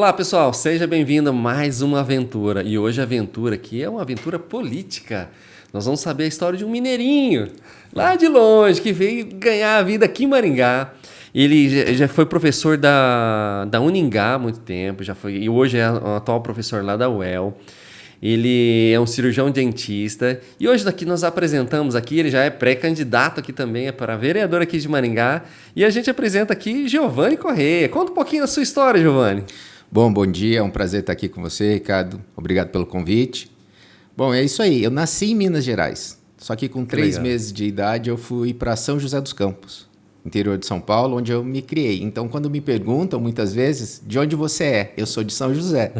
Olá pessoal, seja bem-vindo a mais uma aventura. E hoje a aventura aqui é uma aventura política. Nós vamos saber a história de um mineirinho, lá de longe, que veio ganhar a vida aqui em Maringá. Ele já foi professor da Uningá há muito tempo, e hoje é o atual professor lá da UEL. Ele é um cirurgião dentista e hoje daqui nós apresentamos aqui, ele já é pré-candidato aqui também, é para vereador aqui de Maringá. E a gente apresenta aqui Giovanni Correia. Conta um pouquinho da sua história, Giovanni. Bom dia, é um prazer estar aqui com você, Ricardo. Obrigado pelo convite. Bom, é isso aí, eu nasci em Minas Gerais, só que com 3 meses de idade eu fui para São José dos Campos, interior de São Paulo, onde eu me criei. Então, quando me perguntam muitas vezes, de onde você é? Eu sou de São José.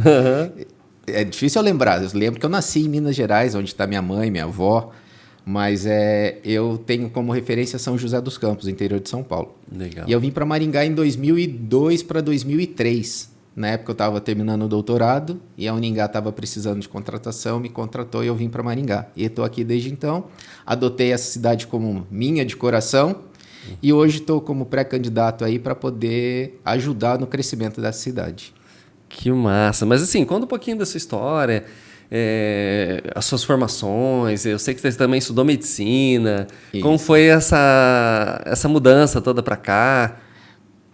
É difícil eu lembrar, eu lembro que eu nasci em Minas Gerais, onde está minha mãe, minha avó, mas eu tenho como referência São José dos Campos, interior de São Paulo. Legal. E eu vim para Maringá em 2002 para 2003. Na época eu estava terminando o doutorado e a Uningá estava precisando de contratação, me contratou e eu vim para Maringá. E estou aqui desde então, adotei essa cidade como minha de coração e hoje estou como pré-candidato aí para poder ajudar no crescimento dessa cidade. Que massa. Mas assim, conta um pouquinho da sua história, as suas formações. Eu sei que você também estudou medicina. Isso. Como foi essa mudança toda para cá?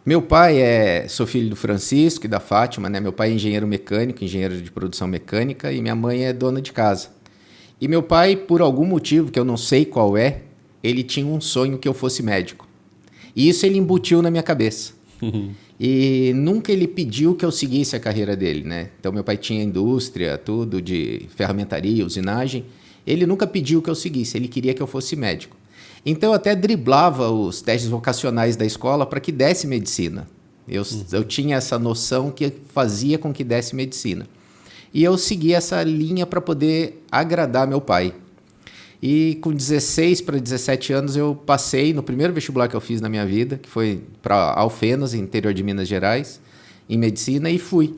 Meu pai sou filho do Francisco e da Fátima, né? Meu pai é engenheiro mecânico, engenheiro de produção mecânica, e minha mãe é dona de casa. E meu pai, por algum motivo que eu não sei qual ele tinha um sonho que eu fosse médico. E isso ele embutiu na minha cabeça. E nunca ele pediu que eu seguisse a carreira dele, né? Então meu pai tinha indústria, tudo de ferramentaria, usinagem. Ele nunca pediu que eu seguisse, ele queria que eu fosse médico. Então eu até driblava os testes vocacionais da escola para que desse medicina. Eu tinha essa noção que fazia com que desse medicina. E eu segui essa linha para poder agradar meu pai. E com 16 para 17 anos eu passei no primeiro vestibular que eu fiz na minha vida, que foi para Alfenas, interior de Minas Gerais, em medicina, e fui.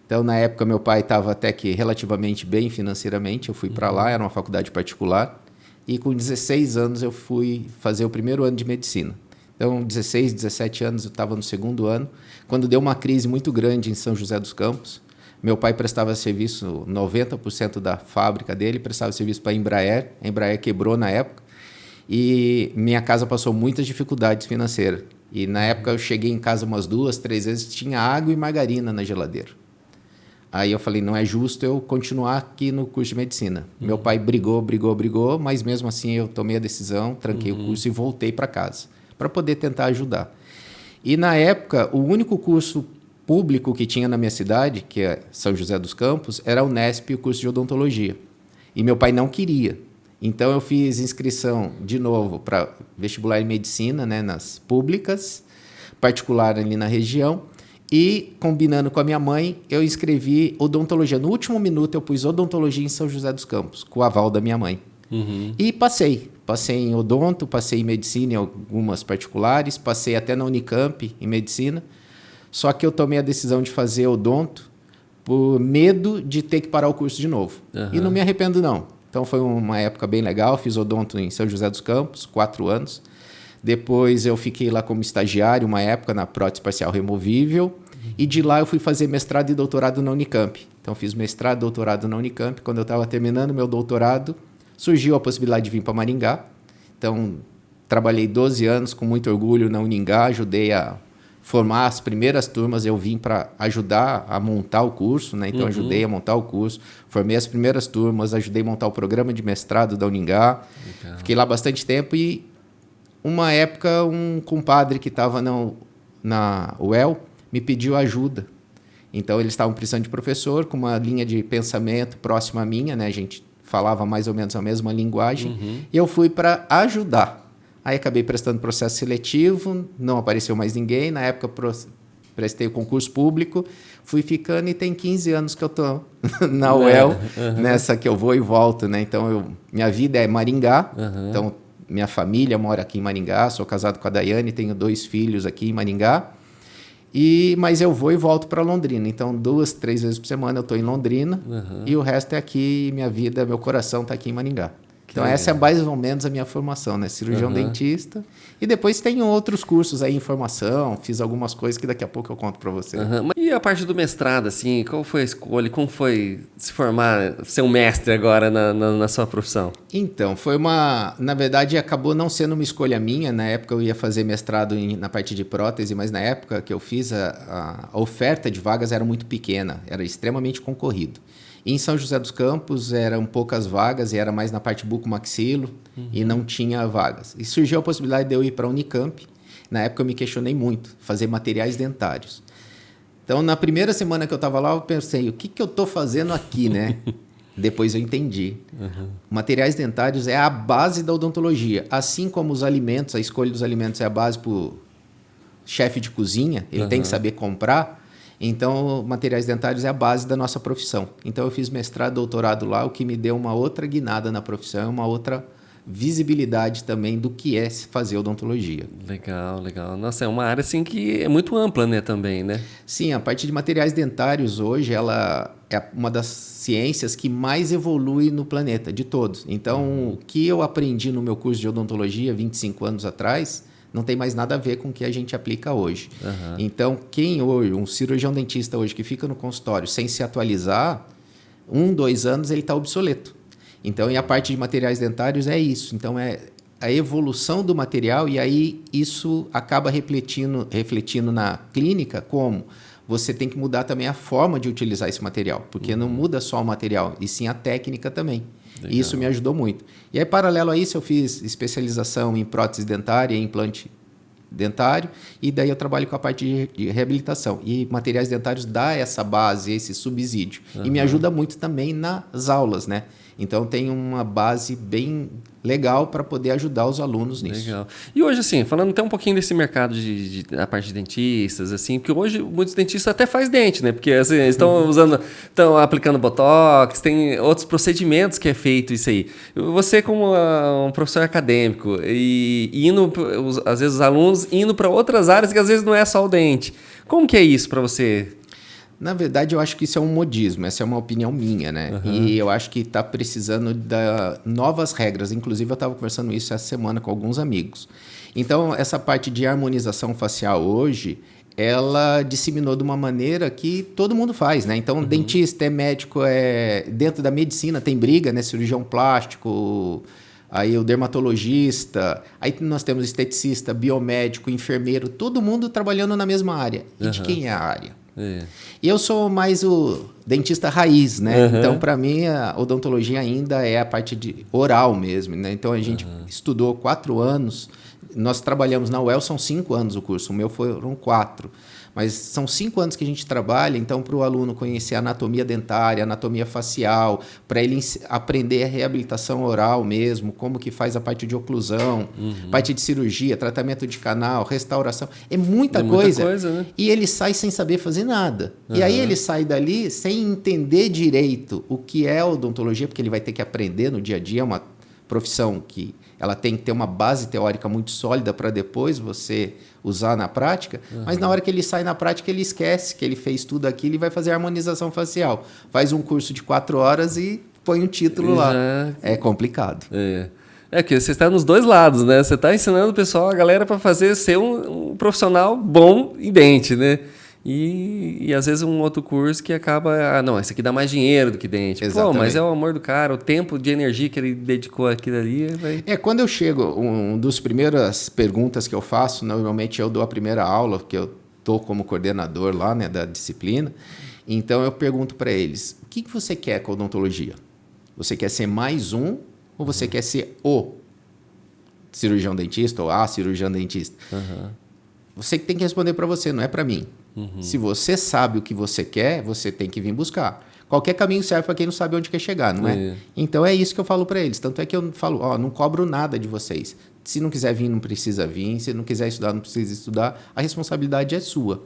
Então, na época, meu pai estava até que relativamente bem financeiramente, eu fui para lá, era uma faculdade particular, e com 16 anos eu fui fazer o primeiro ano de medicina. Então, 16, 17 anos eu estava no segundo ano, quando deu uma crise muito grande em São José dos Campos. Meu pai prestava serviço, 90% da fábrica dele prestava serviço para a Embraer quebrou na época, e minha casa passou muitas dificuldades financeiras. E na época eu cheguei em casa umas 2, 3 vezes, tinha água e margarina na geladeira. Aí eu falei, não é justo eu continuar aqui no curso de medicina. Meu pai brigou, mas mesmo assim eu tomei a decisão, tranquei o curso e voltei para casa, para poder tentar ajudar. E na época, o único curso público que tinha na minha cidade, que é São José dos Campos, era o Unesp, o curso de odontologia. E meu pai não queria. Então eu fiz inscrição de novo para vestibular em medicina, né, nas públicas, particular ali na região. E, combinando com a minha mãe, eu inscrevi odontologia. No último minuto, eu pus odontologia em São José dos Campos, com o aval da minha mãe. E passei. Passei em odonto, passei em medicina em algumas particulares, passei até na Unicamp em medicina. Só que eu tomei a decisão de fazer odonto por medo de ter que parar o curso de novo. E não me arrependo, não. Então, foi uma época bem legal. Fiz odonto em São José dos Campos, 4 anos. Depois eu fiquei lá como estagiário uma época na prótese parcial removível e de lá eu fui fazer mestrado e doutorado na Unicamp. Então fiz mestrado e doutorado na Unicamp. Quando eu estava terminando meu doutorado, surgiu a possibilidade de vir para Maringá. Então trabalhei 12 anos com muito orgulho na Uningá, ajudei a formar as primeiras turmas, eu vim para ajudar a montar o curso, né? Então ajudei a montar o curso, formei as primeiras turmas, ajudei a montar o programa de mestrado da Uningá. Fiquei lá bastante tempo e uma época, um compadre que estava na UEL me pediu ajuda. Então, eles estavam precisando de professor com uma linha de pensamento próxima à minha, né? A gente falava mais ou menos a mesma linguagem. E eu fui para ajudar. Aí, acabei prestando processo seletivo, não apareceu mais ninguém. Na época, prestei o concurso público, fui ficando e tem 15 anos que eu estou na UEL, nessa que eu vou e volto, né? Então, minha vida é Maringá, então minha família mora aqui em Maringá, sou casado com a Daiane, tenho 2 filhos aqui em Maringá, mas eu vou e volto para Londrina. Então, 2, 3 vezes por semana eu estou em Londrina e o resto é aqui, minha vida, meu coração está aqui em Maringá. Então, essa é mais ou menos a minha formação, né? Cirurgião dentista. E depois tenho outros cursos aí em formação, fiz algumas coisas que daqui a pouco eu conto para você. E E a parte do mestrado, assim, qual foi a escolha? Como foi se formar, ser um mestre agora na sua profissão? Então, na verdade, acabou não sendo uma escolha minha. Na época eu ia fazer mestrado na parte de prótese, mas na época que eu fiz, a oferta de vagas era muito pequena, era extremamente concorrido. E em São José dos Campos eram poucas vagas e era mais na parte bucomaxilo e não tinha vagas. E surgiu a possibilidade de eu ir para a Unicamp. Na época eu me questionei muito, fazer materiais dentários. Então, na primeira semana que eu estava lá, eu pensei, o que eu estou fazendo aqui, né? Depois eu entendi. Materiais dentários é a base da odontologia. Assim como os alimentos, a escolha dos alimentos é a base para o chefe de cozinha, ele tem que saber comprar. Então, materiais dentários é a base da nossa profissão. Então, eu fiz mestrado, doutorado lá, o que me deu uma outra guinada na profissão, uma outra visibilidade também do que é fazer odontologia. Legal, legal. Nossa, é uma área assim que é muito ampla, né, também, né? Sim, a parte de materiais dentários hoje, ela é uma das ciências que mais evolui no planeta, de todos. Então, o que eu aprendi no meu curso de odontologia 25 anos atrás, não tem mais nada a ver com o que a gente aplica hoje. Então, quem hoje, um cirurgião dentista hoje que fica no consultório sem se atualizar, 1, 2 anos ele está obsoleto. Então, e a parte de materiais dentários é isso. Então, é a evolução do material e aí isso acaba refletindo na clínica como você tem que mudar também a forma de utilizar esse material, porque não muda só o material, e sim a técnica também. Legal. E isso me ajudou muito. E aí, paralelo a isso, eu fiz especialização em prótese dentária e implante dentário, e daí eu trabalho com a parte de reabilitação. E materiais dentários dá essa base, esse subsídio. E me ajuda muito também nas aulas, né? Então, tem uma base bem legal para poder ajudar os alunos nisso. Legal. E hoje, assim, falando até um pouquinho desse mercado da parte de dentistas, assim, porque hoje muitos dentistas até faz dente, né? Porque assim, eles estão aplicando botox, tem outros procedimentos que é feito isso aí. Você, como um professor acadêmico, e indo, às vezes os alunos indo para outras áreas que às vezes não é só o dente. Como que é isso para você? Na verdade, eu acho que isso é um modismo, essa é uma opinião minha, né? E eu acho que está precisando de novas regras. Inclusive, eu estava conversando isso essa semana com alguns amigos. Então, essa parte de harmonização facial hoje, ela disseminou de uma maneira que todo mundo faz, né? Então, dentista, médico, dentro da medicina tem briga, né? Cirurgião plástico, aí o dermatologista, aí nós temos esteticista, biomédico, enfermeiro, todo mundo trabalhando na mesma área. E de quem é a área? E eu sou mais o dentista raiz, né? Então, para mim, a odontologia ainda é a parte de oral mesmo, né? Então, a gente estudou 4 anos. Nós trabalhamos na UEL, são 5 anos o curso. O meu foram 4. Mas são 5 anos que a gente trabalha, então, para o aluno conhecer a anatomia dentária, anatomia facial, para ele aprender a reabilitação oral mesmo, como que faz a parte de oclusão, parte de cirurgia, tratamento de canal, restauração. É muita coisa, né? E ele sai sem saber fazer nada. E aí ele sai dali sem entender direito o que é odontologia, porque ele vai ter que aprender no dia a dia, é uma profissão que ela tem que ter uma base teórica muito sólida para depois você usar na prática, mas na hora que ele sai na prática, ele esquece que ele fez tudo aquilo e vai fazer harmonização facial. Faz um curso de 4 horas e põe um título lá. É complicado. É que você está nos dois lados, né? Você está ensinando o pessoal, a galera, para ser um profissional bom em dente, né? E às vezes um outro curso que acaba... não, esse aqui dá mais dinheiro do que dente. Exatamente. Pô, mas é o amor do cara, o tempo de energia que ele dedicou àquilo ali... Quando eu chego, uma das primeiras perguntas que eu faço, normalmente eu dou a primeira aula, que eu estou como coordenador lá, né, da disciplina. Então, eu pergunto para eles, o que você quer com a odontologia? Você quer ser mais um ou você quer ser o cirurgião dentista ou a cirurgião dentista? Você que tem que responder para você, não é para mim. Se você sabe o que você quer, você tem que vir buscar. Qualquer caminho serve para quem não sabe onde quer chegar, não é? Então, é isso que eu falo para eles. Tanto é que eu falo, não cobro nada de vocês. Se não quiser vir, não precisa vir. Se não quiser estudar, não precisa estudar. A responsabilidade é sua.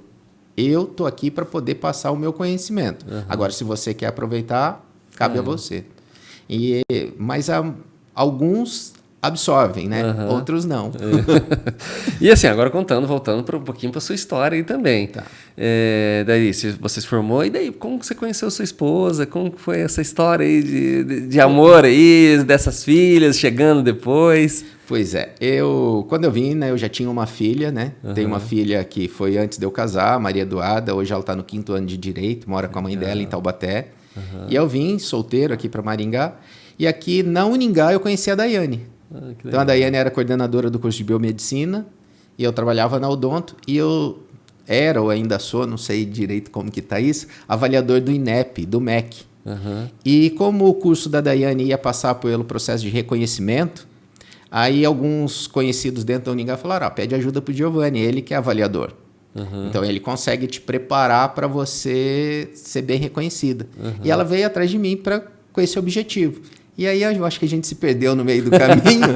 Eu estou aqui para poder passar o meu conhecimento. Agora, se você quer aproveitar, cabe a você. Mas alguns absorvem, né? Outros não. E assim, agora voltando um pouquinho para sua história aí também. Tá. Daí, você se formou, e daí, como você conheceu sua esposa? Como que foi essa história aí de amor aí, dessas filhas chegando depois? Pois é, quando eu vim, né, eu já tinha uma filha, né? Tenho uma filha que foi antes de eu casar, Maria Eduarda, hoje ela está no 5º ano de Direito, mora com a mãe dela em Taubaté. E eu vim solteiro aqui para Maringá, e aqui na Uningá eu conheci a Daiane. Então a Daiane era coordenadora do curso de Biomedicina, e eu trabalhava na Odonto, e eu era, ou ainda sou, não sei direito como que tá isso, avaliador do INEP, do MEC. E como o curso da Daiane ia passar pelo processo de reconhecimento, aí alguns conhecidos dentro da Uningá falaram, pede ajuda para o Giovanni, ele que é avaliador. Então ele consegue te preparar para você ser bem reconhecida. E ela veio atrás de mim com esse objetivo. E aí eu acho que a gente se perdeu no meio do caminho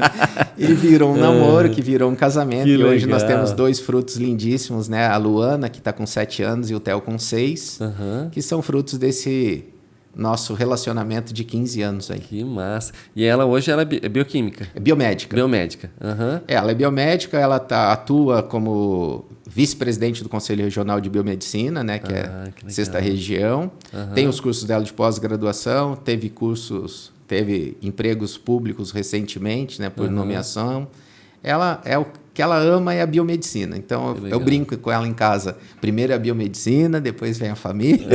e virou um namoro, que virou um casamento. E hoje nós temos 2 frutos lindíssimos, né? A Luana, que está com 7 anos, e o Theo com 6, que são frutos desse nosso relacionamento de 15 anos aí. Que massa. E ela hoje é bioquímica? É biomédica. Biomédica. Ela é biomédica, ela atua como vice-presidente do Conselho Regional de Biomedicina, né, que é a 6ª região. Tem os cursos dela de pós-graduação, teve empregos públicos recentemente, né, por nomeação. O que ela ama é a biomedicina. Então, eu brinco com ela em casa. Primeiro é a biomedicina, depois vem a família.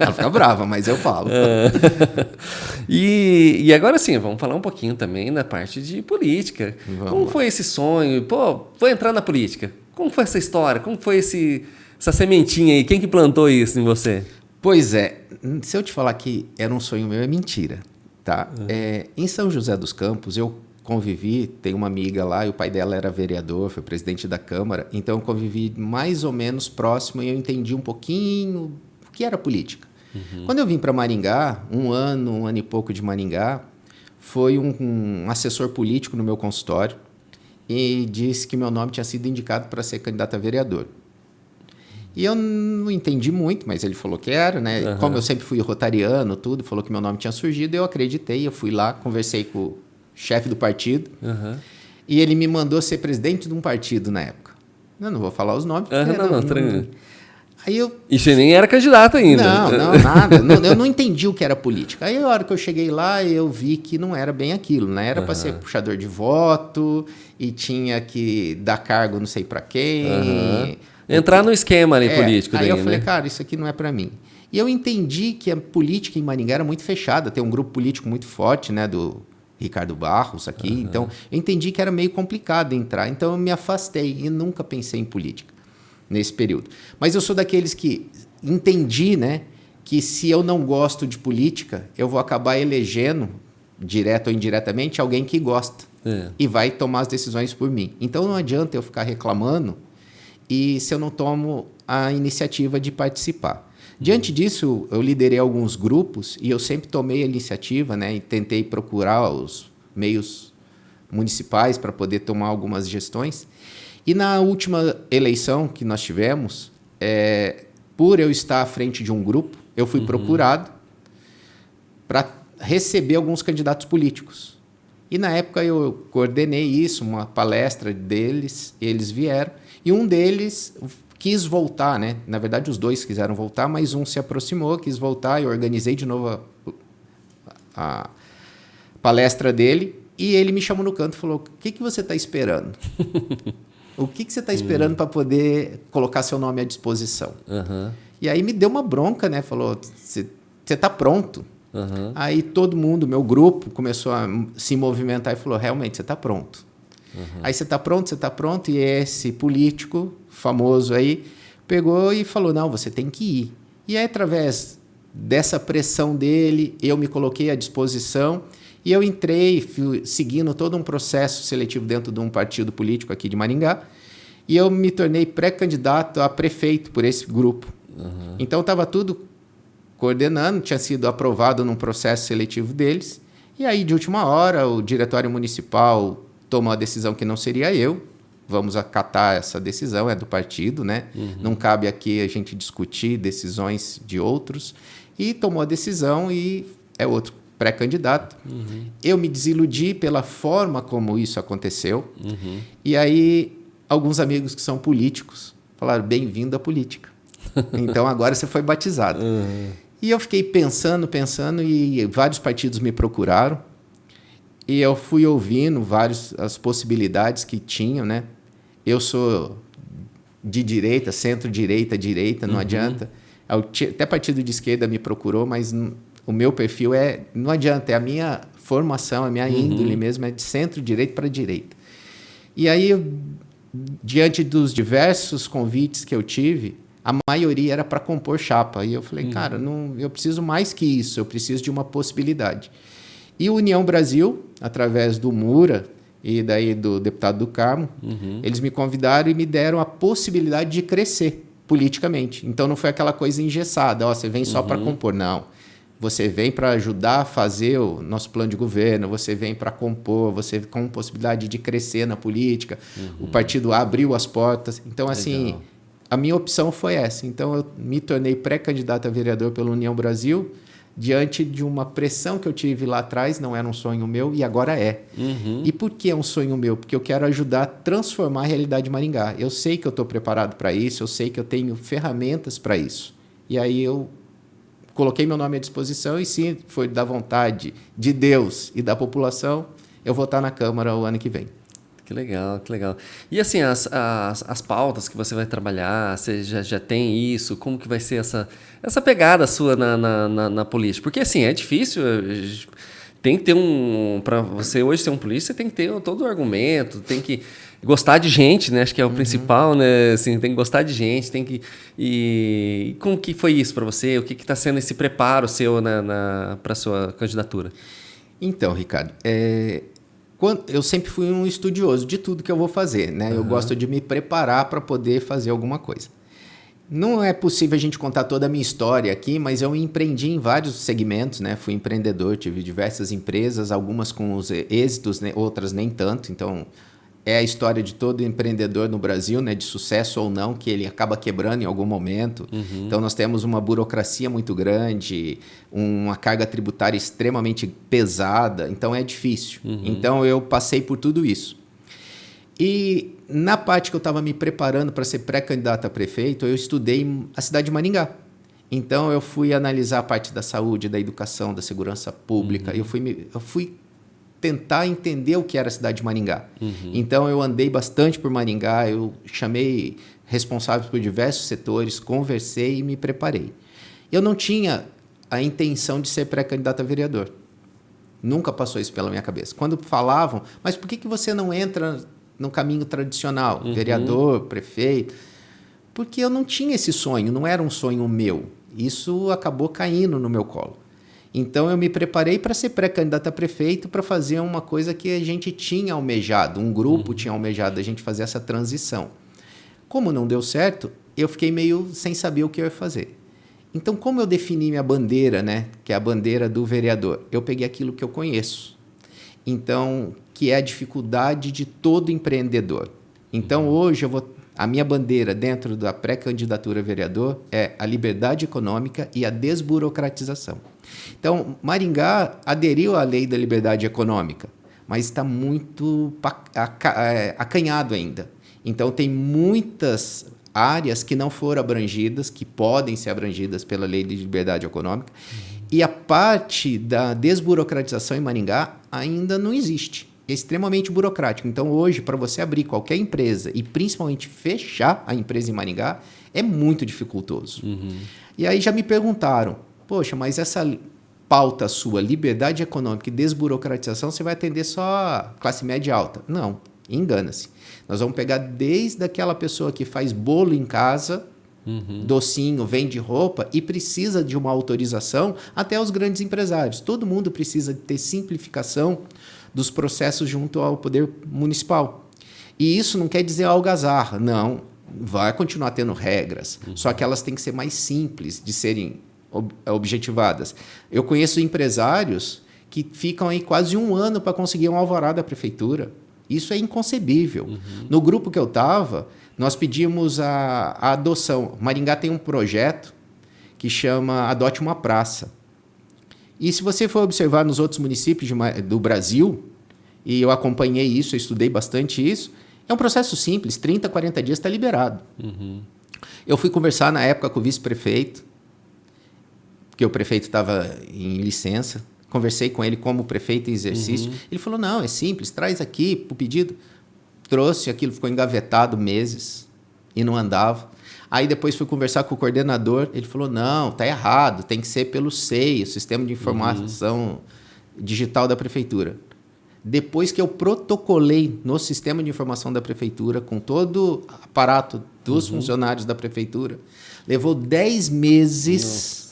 Ela fica brava, mas eu falo. E agora sim, vamos falar um pouquinho também da parte de política. Como foi esse sonho? Vou entrar na política. Como foi essa história? Como foi essa sementinha aí? Quem que plantou isso em você? Pois é. Se eu te falar que era um sonho meu, é mentira. Tá? Em São José dos Campos, eu convivi, tem uma amiga lá, e o pai dela era vereador, foi presidente da Câmara, então eu convivi mais ou menos próximo e eu entendi um pouquinho o que era política. Quando eu vim para Maringá, um ano e pouco de Maringá, foi um assessor político no meu consultório e disse que meu nome tinha sido indicado para ser candidato a vereador. E eu não entendi muito, mas ele falou que era, né? Como eu sempre fui rotariano, tudo, falou que meu nome tinha surgido, eu acreditei, eu fui lá, conversei com o chefe do partido, e ele me mandou ser presidente de um partido na época. Eu não vou falar os nomes. Tranquilo. Aí E você nem era candidato ainda. Não, nada. Eu não entendi o que era política. Aí, a hora que eu cheguei lá, eu vi que não era bem aquilo, né? Era para ser puxador de voto, e tinha que dar cargo não sei para quem. Entrar no esquema ali político. Aí daí, eu falei, né? cara, isso aqui não é para mim. E eu entendi que a política em Maringá era muito fechada. Tem um grupo político muito forte, né? Do Ricardo Barros aqui. Então, eu entendi que era meio complicado entrar. Então, eu me afastei e nunca pensei em política nesse período. Mas eu sou daqueles que entendi, né? Que se eu não gosto de política, eu vou acabar elegendo, direto ou indiretamente, alguém que gosta. E vai tomar as decisões por mim. Então, não adianta eu ficar reclamando e se eu não tomo a iniciativa de participar. Diante disso, eu liderei alguns grupos e eu sempre tomei a iniciativa, né, e tentei procurar os meios municipais para poder tomar algumas gestões. E na última eleição que nós tivemos, por eu estar à frente de um grupo, eu fui procurado para receber alguns candidatos políticos. E na época eu coordenei isso, uma palestra deles, eles vieram, e um deles quis voltar, né? Na verdade, os 2 quiseram voltar, mas um se aproximou, quis voltar, eu organizei de novo a palestra dele, e ele me chamou no canto e falou, o que você está esperando? O que você está esperando para poder colocar seu nome à disposição? E aí me deu uma bronca, né? Falou, você está pronto? Aí todo mundo, meu grupo, começou a se movimentar e falou, realmente, você está pronto. Aí você está pronto, e esse político famoso aí pegou e falou, não, você tem que ir. E aí, através dessa pressão dele, eu me coloquei à disposição e eu entrei, fui seguindo todo um processo seletivo dentro de um partido político aqui de Maringá, e eu me tornei pré-candidato a prefeito por esse grupo. Então, estava tudo coordenando, tinha sido aprovado num processo seletivo deles, e aí, de última hora, o diretório municipal tomou a decisão que não seria eu, vamos acatar essa decisão, é do partido, né? Não cabe aqui a gente discutir decisões de outros, e tomou a decisão e é outro pré-candidato. Eu me desiludi pela forma como isso aconteceu. E aí, alguns amigos que são políticos falaram, bem-vindo à política. Então, agora você foi batizado. E eu fiquei pensando, e vários partidos me procuraram. E eu fui ouvindo as possibilidades que tinham, né? Eu sou de direita, centro-direita, não adianta. Até partido de esquerda me procurou, mas o meu perfil não adianta, é a minha formação, a minha índole mesmo, é de centro-direita para direita. E aí, diante dos diversos convites que eu tive, a maioria era para compor chapa. E eu falei, cara, eu preciso mais que isso, eu preciso de uma possibilidade. E o União Brasil, através do Mura e daí do deputado do Carmo, eles me convidaram e me deram a possibilidade de crescer politicamente. Então não foi aquela coisa engessada, você vem só para compor, não. Você vem para ajudar a fazer o nosso plano de governo, você vem para compor, você com possibilidade de crescer na política. O partido abriu as portas. Então, assim, a minha opção foi essa. Então, eu me tornei pré-candidato a vereador pela União Brasil, diante de uma pressão que eu tive lá atrás, não era um sonho meu e agora é. E por que é um sonho meu? Porque eu quero ajudar a transformar a realidade de Maringá. Eu sei que eu estou preparado para isso, eu sei que eu tenho ferramentas para isso. E aí eu coloquei meu nome à disposição e se for da vontade de Deus e da população, eu vou estar na Câmara o ano que vem. Que legal, que legal. E assim, as pautas que você vai trabalhar, você já tem isso? Como que vai ser essa pegada sua na política? Porque assim, é difícil, tem que ter para você hoje ser um polícia, você tem que ter todo o argumento, tem que gostar de gente, né? Acho que é o principal, né? Assim, tem que gostar de gente, tem que... E como que foi isso para você? O que está sendo esse preparo seu para a sua candidatura? Então, Ricardo, eu sempre fui um estudioso de tudo que eu vou fazer, né? Eu gosto de me preparar para poder fazer alguma coisa. Não é possível a gente contar toda a minha história aqui, mas eu empreendi em vários segmentos, né? Fui empreendedor, tive diversas empresas, algumas com os êxitos, né? Outras nem tanto. Então, é a história de todo empreendedor no Brasil, né? De sucesso ou não, que ele acaba quebrando em algum momento. Então, nós temos uma burocracia muito grande, uma carga tributária extremamente pesada. Então, é difícil. Então, eu passei por tudo isso. E na parte que eu estava me preparando para ser pré-candidato a prefeito, eu estudei a cidade de Maringá. Então, eu fui analisar a parte da saúde, da educação, da segurança pública. Eu fui tentar entender o que era a cidade de Maringá. Então, eu andei bastante por Maringá, eu chamei responsáveis por diversos setores, conversei e me preparei. Eu não tinha a intenção de ser pré-candidato a vereador. Nunca passou isso pela minha cabeça. Quando falavam, mas por que você não entra no caminho tradicional, vereador, prefeito? Porque eu não tinha esse sonho, não era um sonho meu. Isso acabou caindo no meu colo. Então, eu me preparei para ser pré-candidato a prefeito, para fazer uma coisa que a gente tinha almejado, um grupo tinha almejado, a gente fazer essa transição. Como não deu certo, eu fiquei meio sem saber o que eu ia fazer. Então, como eu defini minha bandeira, né, que é a bandeira do vereador? Eu peguei aquilo que eu conheço. Então, que é a dificuldade de todo empreendedor. Então, hoje, a minha bandeira dentro da pré-candidatura a vereador é a liberdade econômica e a desburocratização. Então, Maringá aderiu à lei da liberdade econômica, mas está muito acanhado ainda. Então, tem muitas áreas que não foram abrangidas, que podem ser abrangidas pela lei de liberdade econômica, e a parte da desburocratização em Maringá ainda não existe. É extremamente burocrático. Então, hoje, para você abrir qualquer empresa e principalmente fechar a empresa em Maringá, é muito dificultoso. E aí já me perguntaram, poxa, mas essa pauta sua, liberdade econômica e desburocratização, você vai atender só a classe média alta? Não, engana-se. Nós vamos pegar desde aquela pessoa que faz bolo em casa, docinho, vende roupa e precisa de uma autorização, até os grandes empresários. Todo mundo precisa ter simplificação dos processos junto ao poder municipal. E isso não quer dizer algazarra, não. Vai continuar tendo regras, só que elas têm que ser mais simples de serem objetivadas. Eu conheço empresários que ficam aí quase um ano para conseguir um alvará da prefeitura. Isso é inconcebível. No grupo que eu estava, nós pedimos a adoção. Maringá tem um projeto que chama Adote uma Praça. E se você for observar nos outros municípios do Brasil, e eu acompanhei isso, eu estudei bastante isso, é um processo simples, 30, 40 dias está liberado. Eu fui conversar na época com o vice-prefeito, porque o prefeito estava em licença, conversei com ele como prefeito em exercício, ele falou, não, é simples, traz aqui o pedido. Trouxe, aquilo ficou engavetado meses e não andava. Aí depois fui conversar com o coordenador, ele falou, não, está errado, tem que ser pelo SEI, o Sistema de Informação Digital da Prefeitura. Depois que eu protocolei no Sistema de Informação da Prefeitura, com todo o aparato dos funcionários da Prefeitura, levou 10 meses... Nossa.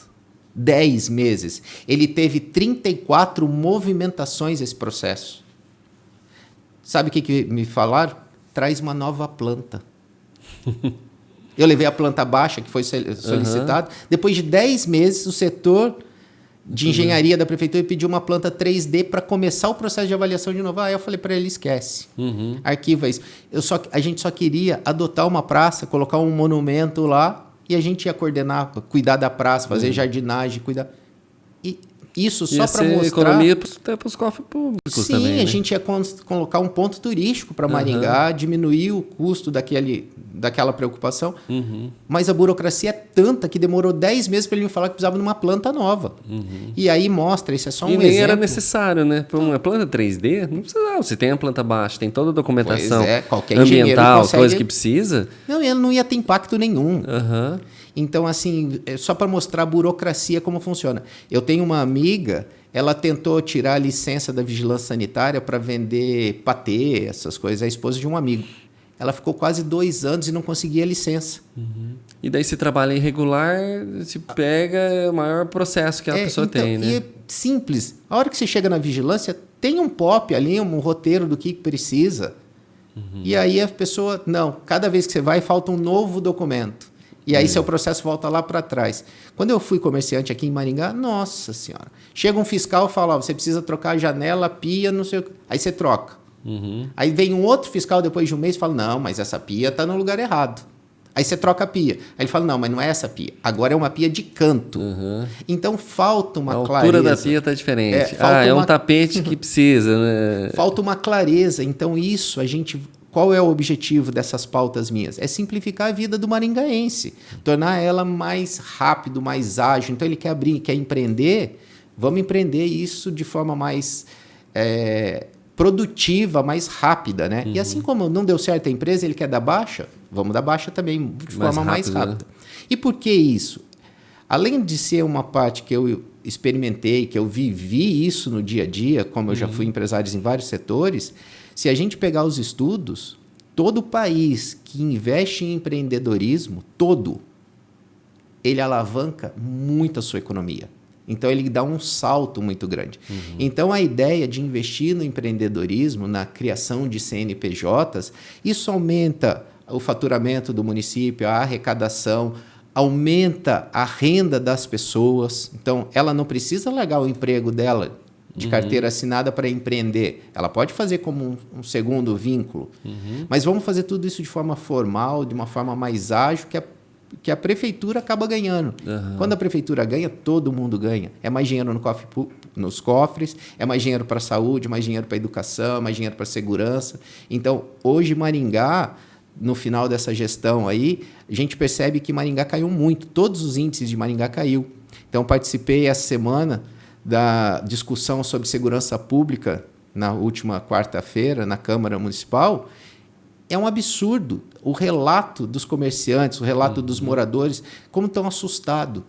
10 meses. Ele teve 34 movimentações esse processo. Sabe o que me falaram? Traz uma nova planta. Eu levei a planta baixa, que foi solicitada. Depois de 10 meses, o setor de engenharia da prefeitura pediu uma planta 3D para começar o processo de avaliação de novo. Aí eu falei para ele, esquece. Arquiva isso. A gente só queria adotar uma praça, colocar um monumento lá, e a gente ia coordenar, cuidar da praça, fazer jardinagem, cuidar... E isso só para mostrar... economia até para os cofres públicos. Sim, também, né? A gente ia colocar um ponto turístico para Maringá, diminuir o custo daquela preocupação. Mas a burocracia é tanta que demorou 10 meses para ele me falar que precisava de uma planta nova. E aí mostra, isso é só um exemplo. E nem era necessário, né? Para uma planta 3D, não precisa. Você tem a planta baixa, tem toda a documentação qualquer engenheiro ambiental, consegue... coisa que precisa. Não, ele não ia ter impacto nenhum. Então, assim, é só para mostrar a burocracia como funciona. Eu tenho uma amiga, ela tentou tirar a licença da vigilância sanitária para vender patê, essas coisas, é a esposa de um amigo. Ela ficou quase 2 anos e não conseguia a licença. E daí se trabalha irregular, se pega o maior processo que a pessoa tem, né? E é simples. A hora que você chega na vigilância, tem um POP ali, um roteiro do que precisa. E aí a pessoa... Não, cada vez que você vai, falta um novo documento. E aí seu processo volta lá para trás. Quando eu fui comerciante aqui em Maringá, nossa senhora. Chega um fiscal e fala, você precisa trocar a janela, a pia, não sei o que. Aí você troca. Aí vem um outro fiscal depois de um mês e fala, não, mas essa pia está no lugar errado. Aí você troca a pia. Aí ele fala, não, mas não é essa pia. Agora é uma pia de canto. Então falta uma clareza. A altura da pia está diferente. É um tapete que precisa, né? Falta uma clareza. Então isso a gente... Qual é o objetivo dessas pautas minhas? É simplificar a vida do maringaense, tornar ela mais rápido, mais ágil. Então ele quer abrir, quer empreender, vamos empreender isso de forma mais produtiva, mais rápida, né? E assim como não deu certo a empresa, ele quer dar baixa, vamos dar baixa também de forma mais rápida. Né? E por que isso? Além de ser uma parte que eu experimentei, que eu vivi isso no dia a dia, como eu já fui empresário em vários setores, se a gente pegar os estudos, todo país que investe em empreendedorismo, ele alavanca muito a sua economia. Então, ele dá um salto muito grande. Então, a ideia de investir no empreendedorismo, na criação de CNPJs, isso aumenta o faturamento do município, a arrecadação, aumenta a renda das pessoas. Então, ela não precisa largar o emprego dela de carteira assinada para empreender. Ela pode fazer como um segundo vínculo. Mas vamos fazer tudo isso de forma formal, de uma forma mais ágil, que a prefeitura acaba ganhando. Quando a prefeitura ganha, todo mundo ganha. É mais dinheiro nos cofres, é mais dinheiro para a saúde, mais dinheiro para a educação, mais dinheiro para a segurança. Então, hoje, Maringá, no final dessa gestão aí, a gente percebe que Maringá caiu muito. Todos os índices de Maringá caiu. Então, participei essa semana da discussão sobre segurança pública na última quarta-feira na Câmara Municipal. É um absurdo o relato dos comerciantes, o relato dos moradores, como estão assustados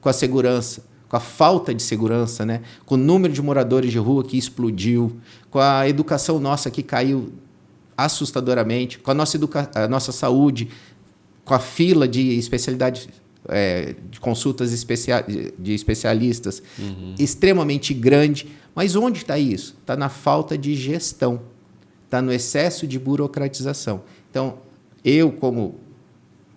com a segurança, com a falta de segurança, né? Com o número de moradores de rua que explodiu, com a educação nossa que caiu assustadoramente, com a nossa saúde, com a fila de especialidades, de consultas de especialistas extremamente grande. Mas onde está isso? Está na falta de gestão, está no excesso de burocratização. Então, eu, como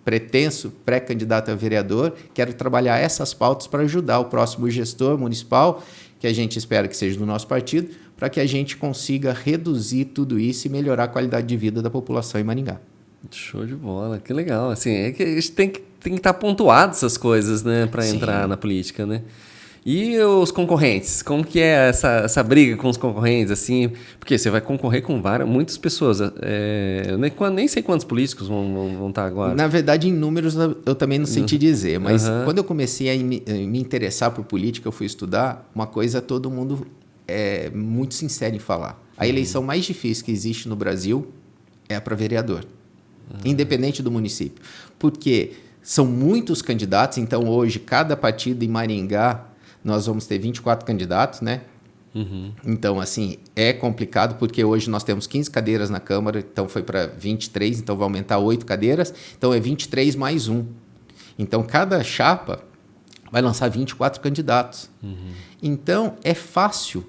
pretenso pré-candidato a vereador, quero trabalhar essas pautas para ajudar o próximo gestor municipal, que a gente espera que seja do nosso partido, para que a gente consiga reduzir tudo isso e melhorar a qualidade de vida da população em Maringá. Show de bola, que legal. Assim, é que a gente tem que estar pontuado essas coisas, né, para entrar na política, né? E os concorrentes? Como que é essa briga com os concorrentes, assim? Porque você vai concorrer com muitas pessoas. Nem sei quantos políticos vão estar agora. Na verdade, em números eu também não sei te dizer, mas quando eu comecei a me interessar por política, eu fui estudar, uma coisa todo mundo é muito sincero em falar. A eleição mais difícil que existe no Brasil é a para vereador, independente do município. Porque são muitos candidatos, então hoje cada partido em Maringá nós vamos ter 24 candidatos, né? Então, assim, é complicado porque hoje nós temos 15 cadeiras na Câmara, então foi para 23, então vai aumentar 8 cadeiras, então é 23 mais 1. Então, cada chapa vai lançar 24 candidatos. Então, é fácil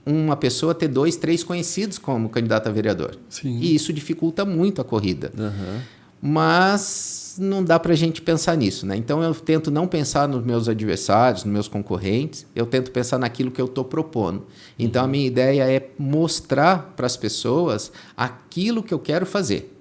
uma pessoa ter 2, 3 conhecidos como candidato a vereador. Sim. E isso dificulta muito a corrida. Mas não dá para a gente pensar nisso, né? Então eu tento não pensar nos meus adversários, nos meus concorrentes, eu tento pensar naquilo que eu estou propondo. Então a minha ideia é mostrar para as pessoas aquilo que eu quero fazer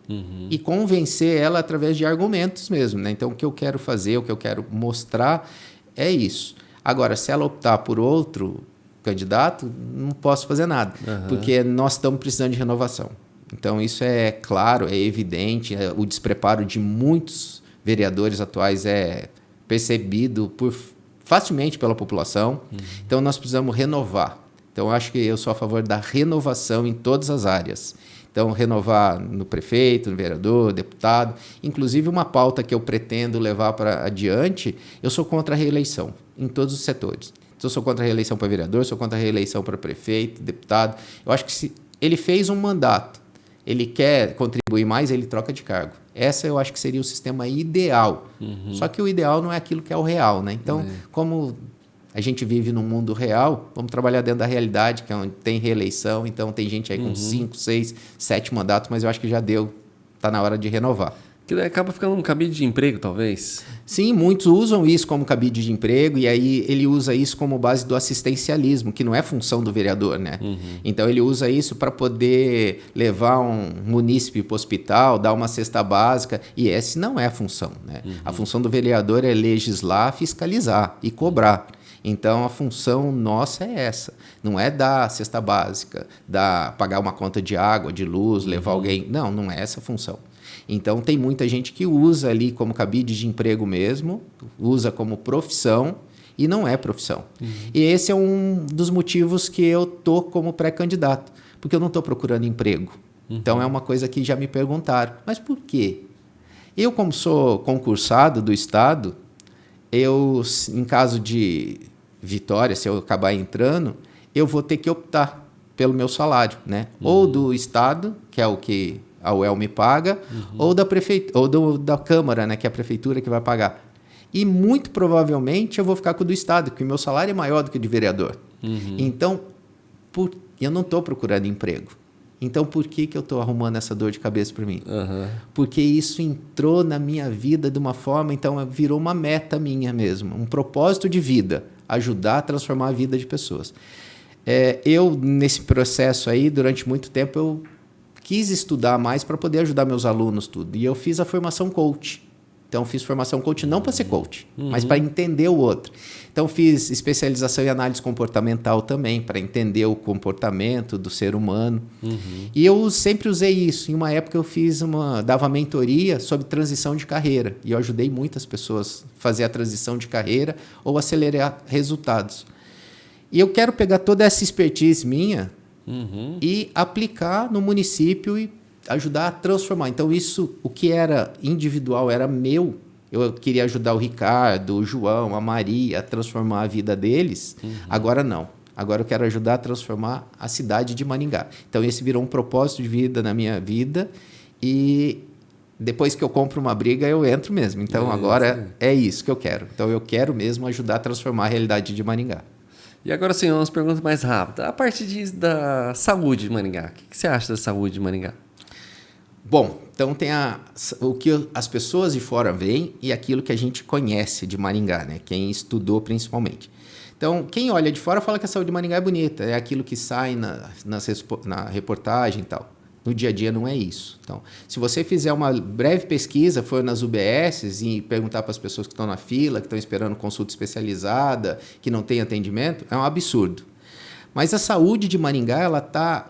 e convencer ela através de argumentos mesmo, né? Então o que eu quero fazer, o que eu quero mostrar é isso. Agora, se ela optar por outro candidato, não posso fazer nada, porque nós estamos precisando de renovação. Então, isso é claro, é evidente, o despreparo de muitos vereadores atuais é percebido facilmente pela população. Então, nós precisamos renovar. Então, eu acho que eu sou a favor da renovação em todas as áreas. Então, renovar no prefeito, no vereador, deputado. Inclusive, uma pauta que eu pretendo levar para adiante, eu sou contra a reeleição, em todos os setores. Então, eu sou contra a reeleição para vereador, sou contra a reeleição para prefeito, deputado. Eu acho que se ele fez um mandato, ele quer contribuir mais, ele troca de cargo. Essa eu acho que seria o sistema ideal. Só que o ideal não é aquilo que é o real, né? Então, como a gente vive num mundo real, vamos trabalhar dentro da realidade, que é onde tem reeleição, então tem gente aí com 5, 6, 7 mandatos, mas eu acho que já deu, está na hora de renovar. Que daí acaba ficando um cabide de emprego, talvez? Sim, muitos usam isso como cabide de emprego e aí ele usa isso como base do assistencialismo, que não é função do vereador, né? Então ele usa isso para poder levar um munícipe para o hospital, dar uma cesta básica, e essa não é a função, né? A função do vereador é legislar, fiscalizar e cobrar. Então a função nossa é essa, não é dar cesta básica, pagar uma conta de água, de luz, levar alguém, não é essa a função. Então, tem muita gente que usa ali como cabide de emprego mesmo, usa como profissão e não é profissão. E esse é um dos motivos que eu estou como pré-candidato, porque eu não estou procurando emprego. Então, é uma coisa que já me perguntaram, mas por quê? Eu, como sou concursado do Estado, em caso de vitória, se eu acabar entrando, eu vou ter que optar pelo meu salário, né? Ou do Estado, que é o que a UEL me paga, ou da prefeitura, ou da Câmara, né, que é a prefeitura que vai pagar. E muito provavelmente eu vou ficar com o do Estado, porque o meu salário é maior do que o de vereador. Então, eu não estou procurando emprego. Então, por que eu estou arrumando essa dor de cabeça para mim? Porque isso entrou na minha vida de uma forma, então virou uma meta minha mesmo, um propósito de vida, ajudar a transformar a vida de pessoas. Eu, nesse processo aí, durante muito tempo, eu quis estudar mais para poder ajudar meus alunos tudo. E eu fiz a formação coach. Então, fiz formação coach não para ser coach, mas para entender o outro. Então, fiz especialização em análise comportamental também, para entender o comportamento do ser humano. E eu sempre usei isso. Em uma época, eu dava mentoria sobre transição de carreira. E eu ajudei muitas pessoas a fazer a transição de carreira ou acelerar resultados. E eu quero pegar toda essa expertise minha e aplicar no município e ajudar a transformar. Então, isso, o que era individual, era meu. Eu queria ajudar o Ricardo, o João, a Maria a transformar a vida deles. Agora não. Agora eu quero ajudar a transformar a cidade de Maringá. Então, esse virou um propósito de vida na minha vida. E depois que eu compro uma briga, eu entro mesmo. Então, agora é isso que eu quero. Então, eu quero mesmo ajudar a transformar a realidade de Maringá. E agora sim, umas perguntas mais rápidas. A partir da saúde de Maringá, o que você acha da saúde de Maringá? Bom, então tem o que as pessoas de fora veem e aquilo que a gente conhece de Maringá, né? Quem estudou principalmente. Então, quem olha de fora fala que a saúde de Maringá é bonita, é aquilo que sai na reportagem e tal. No dia a dia não é isso. Então, se você fizer uma breve pesquisa, for nas UBSs e perguntar para as pessoas que estão na fila, que estão esperando consulta especializada, que não tem atendimento, é um absurdo. Mas a saúde de Maringá, ela está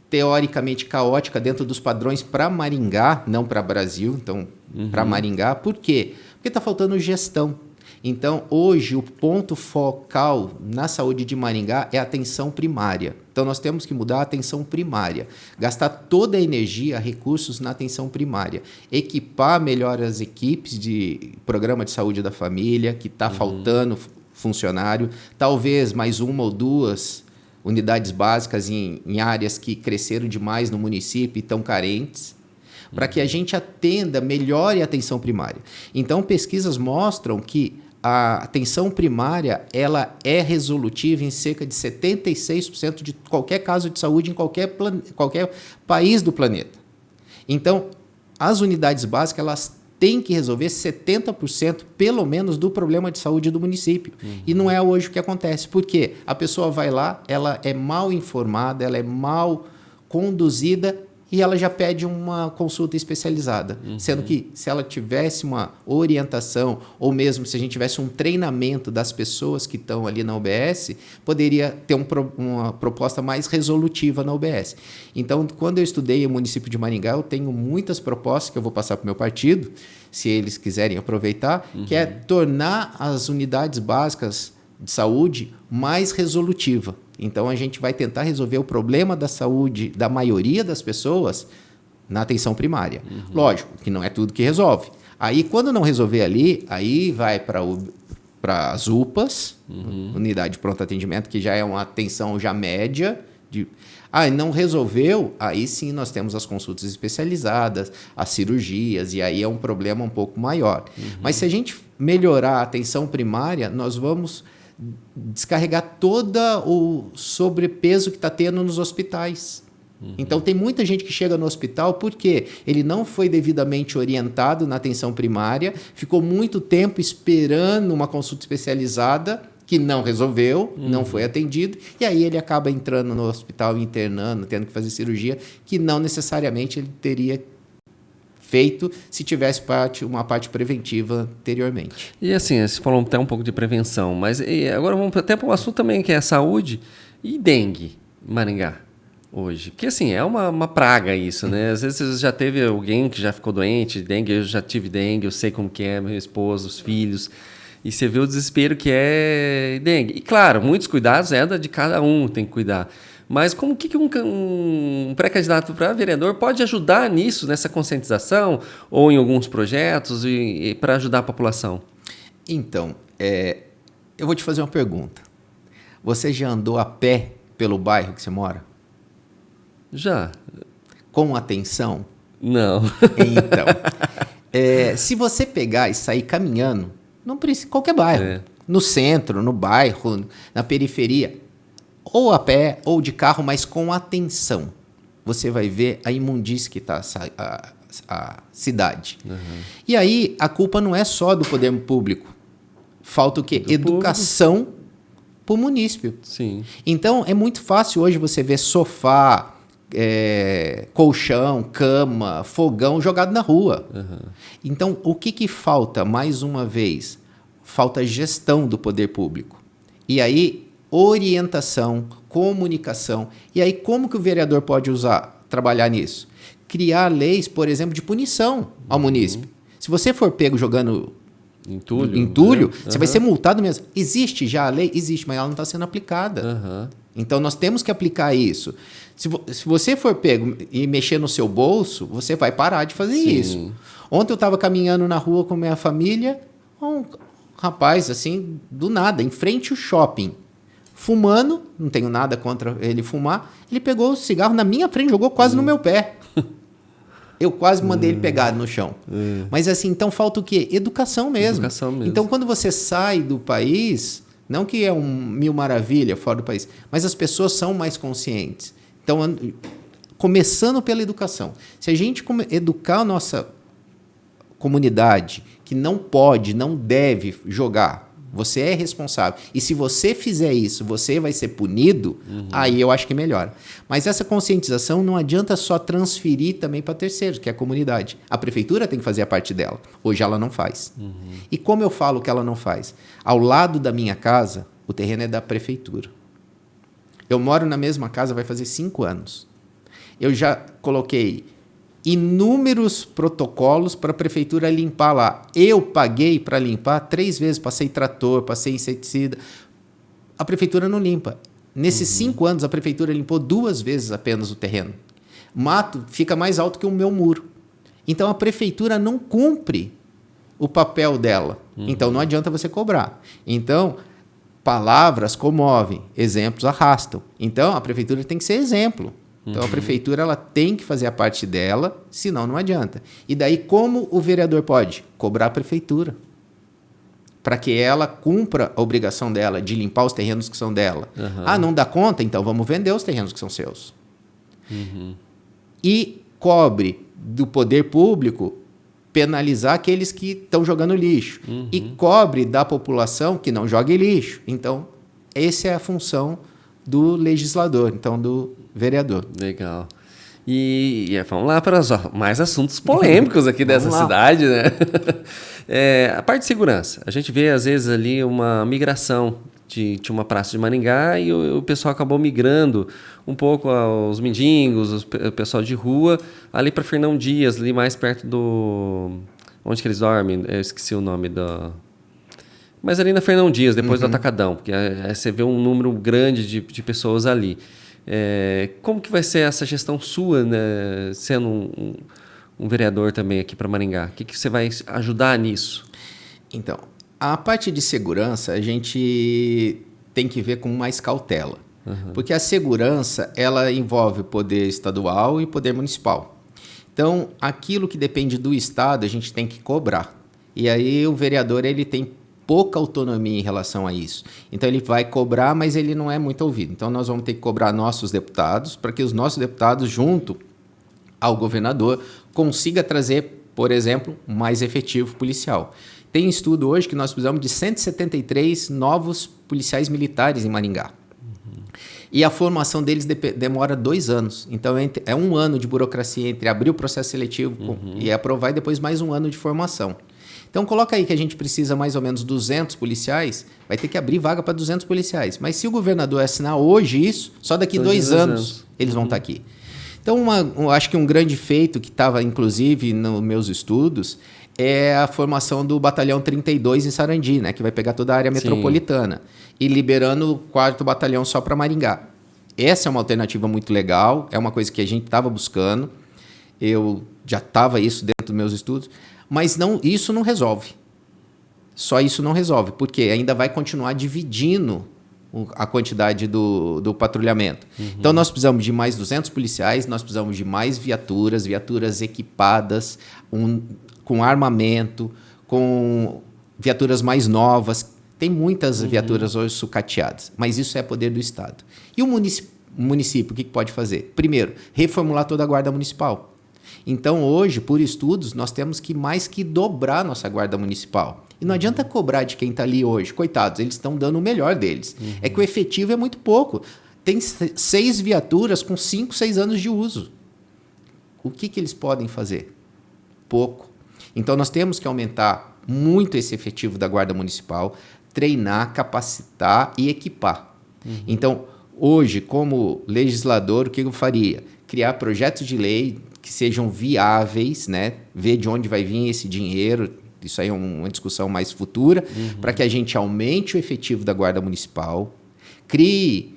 teoricamente caótica dentro dos padrões para Maringá, não para Brasil, então para Maringá. Por quê? Porque está faltando gestão. Então, hoje, o ponto focal na saúde de Maringá é a atenção primária. Então, nós temos que mudar a atenção primária, gastar toda a energia, recursos na atenção primária, equipar melhor as equipes de programa de saúde da família, que está faltando funcionário, talvez mais uma ou duas unidades básicas em áreas que cresceram demais no município e estão carentes, para que a gente atenda, melhore a atenção primária. Então, pesquisas mostram que a atenção primária ela é resolutiva em cerca de 76% de qualquer caso de saúde em qualquer país do planeta. Então, as unidades básicas elas têm que resolver 70% pelo menos do problema de saúde do município. E não é hoje o que acontece. Por quê? A pessoa vai lá, ela é mal informada, ela é mal conduzida e ela já pede uma consulta especializada. Sendo que se ela tivesse uma orientação, ou mesmo se a gente tivesse um treinamento das pessoas que estão ali na UBS, poderia ter uma proposta mais resolutiva na UBS. Então, quando eu estudei o município de Maringá, eu tenho muitas propostas que eu vou passar para o meu partido, se eles quiserem aproveitar, que é tornar as unidades básicas de saúde mais resolutiva. Então, a gente vai tentar resolver o problema da saúde da maioria das pessoas na atenção primária. Lógico que não é tudo que resolve. Aí, quando não resolver ali, aí vai para as UPAs, unidade de pronto atendimento, que já é uma atenção já média. Não resolveu, aí sim nós temos as consultas especializadas, as cirurgias, e aí é um problema um pouco maior. Mas se a gente melhorar a atenção primária, nós vamos descarregar todo o sobrepeso que está tendo nos hospitais. Então, tem muita gente que chega no hospital porque ele não foi devidamente orientado na atenção primária, ficou muito tempo esperando uma consulta especializada que não resolveu, não foi atendido, e aí ele acaba entrando no hospital, internando, tendo que fazer cirurgia, que não necessariamente ele teria feito se tivesse uma parte preventiva anteriormente. E assim, você falou até um pouco de prevenção, mas agora vamos até para um assunto também que é a saúde e dengue em Maringá hoje. Porque assim, é uma praga isso, né? Às vezes já teve alguém que já ficou doente, dengue, eu já tive dengue, eu sei como que é, meu esposo, os filhos, e você vê o desespero que é dengue. E claro, muitos cuidados de cada um, tem que cuidar. Mas como que um pré-candidato para vereador pode ajudar nisso, nessa conscientização, ou em alguns projetos, e para ajudar a população? Então, eu vou te fazer uma pergunta. Você já andou a pé pelo bairro que você mora? Já. Com atenção? Não. Então, se você pegar e sair caminhando, não precisa, qualquer bairro, no centro, no bairro, na periferia, ou a pé ou de carro, mas com atenção, você vai ver a imundície que está a cidade. E aí, a culpa não é só do poder público. Falta o quê? Educação para o munícipe. Sim. Então, é muito fácil hoje você ver sofá, colchão, cama, fogão jogado na rua. Então, o que falta, mais uma vez? Falta gestão do poder público. E aí, orientação, comunicação. E aí, como que o vereador pode trabalhar nisso? Criar leis, por exemplo, de punição ao munícipe. Se você for pego jogando entulho, você vai ser multado mesmo. Existe já a lei? Existe, mas ela não está sendo aplicada. Então, nós temos que aplicar isso. Se você for pego e mexer no seu bolso, você vai parar de fazer isso. Ontem eu estava caminhando na rua com minha família, um rapaz, assim, do nada, em frente ao shopping, fumando, não tenho nada contra ele fumar, ele pegou o cigarro na minha frente, jogou quase no meu pé. Eu quase mandei ele pegar no chão. Mas assim, então falta o quê? Educação mesmo. Então, quando você sai do país, não que é mil maravilha fora do país, mas as pessoas são mais conscientes. Então, começando pela educação. Se a gente educar a nossa comunidade que não pode, não deve jogar Você é responsável. E se você fizer isso, você vai ser punido, aí eu acho que melhora. Mas essa conscientização não adianta só transferir também para terceiros, que é a comunidade. A prefeitura tem que fazer a parte dela. Hoje ela não faz. E como eu falo que ela não faz? Ao lado da minha casa, o terreno é da prefeitura. Eu moro na mesma casa, vai fazer 5 anos. Eu já coloquei inúmeros protocolos para a prefeitura limpar lá. Eu paguei para limpar 3 vezes, passei trator, passei inseticida. A prefeitura não limpa. Nesses 5 anos, a prefeitura limpou 2 vezes apenas o terreno. Mato fica mais alto que o meu muro. Então, a prefeitura não cumpre o papel dela. Então, não adianta você cobrar. Então, palavras comovem, exemplos arrastam. Então, a prefeitura tem que ser exemplo. Então, a prefeitura ela tem que fazer a parte dela, senão não adianta. E daí, como o vereador pode? Cobrar a prefeitura. Para que ela cumpra a obrigação dela de limpar os terrenos que são dela. Ah, não dá conta? Então vamos vender os terrenos que são seus. E cobre do poder público penalizar aqueles que estão jogando lixo. E cobre da população que não jogue lixo. Então, essa é a função do legislador, então do vereador. Legal. E vamos lá para mais assuntos polêmicos aqui dessa cidade, né? A parte de segurança. A gente vê, às vezes, ali uma migração de uma praça de Maringá e o pessoal acabou migrando um pouco aos mendigos, o pessoal de rua, ali para Fernão Dias, ali mais perto do... Onde que eles dormem? Eu esqueci o nome da... Mas ali na Fernão Dias, depois do Atacadão, porque você vê um número grande de pessoas ali. Como que vai ser essa gestão sua, né, sendo um vereador também aqui para Maringá? O que você vai ajudar nisso? Então, a parte de segurança a gente tem que ver com mais cautela. Porque a segurança ela envolve o poder estadual e o poder municipal. Então, aquilo que depende do Estado, a gente tem que cobrar. E aí o vereador ele tem pouca autonomia em relação a isso. Então, ele vai cobrar, mas ele não é muito ouvido. Então, nós vamos ter que cobrar nossos deputados para que os nossos deputados, junto ao governador, consiga trazer, por exemplo, mais efetivo policial. Tem estudo hoje que nós precisamos de 173 novos policiais militares em Maringá. E a formação deles demora 2 anos. Então, é 1 ano de burocracia entre abrir o processo seletivo e aprovar, e depois mais 1 ano de formação. Então, coloca aí que a gente precisa mais ou menos 200 policiais, vai ter que abrir vaga para 200 policiais. Mas se o governador assinar hoje isso, só daqui 2 anos eles vão estar aqui. Então, acho que um grande feito que estava, inclusive, nos meus estudos, é a formação do Batalhão 32 em Sarandi, né, que vai pegar toda a área metropolitana, e liberando o 4º Batalhão só para Maringá. Essa é uma alternativa muito legal, é uma coisa que a gente estava buscando, eu já estava isso dentro dos meus estudos, mas isso não resolve. Só isso não resolve, porque ainda vai continuar dividindo a quantidade do patrulhamento. Então, nós precisamos de mais 200 policiais, nós precisamos de mais viaturas equipadas, com armamento, com viaturas mais novas. Tem muitas viaturas hoje sucateadas, mas isso é poder do Estado. E o município, o que pode fazer? Primeiro, reformular toda a guarda municipal. Então, hoje, por estudos, nós temos que mais que dobrar nossa guarda municipal. E não adianta cobrar de quem está ali hoje. Coitados, eles estão dando o melhor deles. É que o efetivo é muito pouco. Tem 6 viaturas com 5, 6 anos de uso. O que eles podem fazer? Pouco. Então, nós temos que aumentar muito esse efetivo da Guarda Municipal, treinar, capacitar e equipar. Então, hoje, como legislador, o que eu faria? Criar projetos de lei que sejam viáveis, né? Ver de onde vai vir esse dinheiro. Isso aí é uma discussão mais futura, para que a gente aumente o efetivo da Guarda Municipal, crie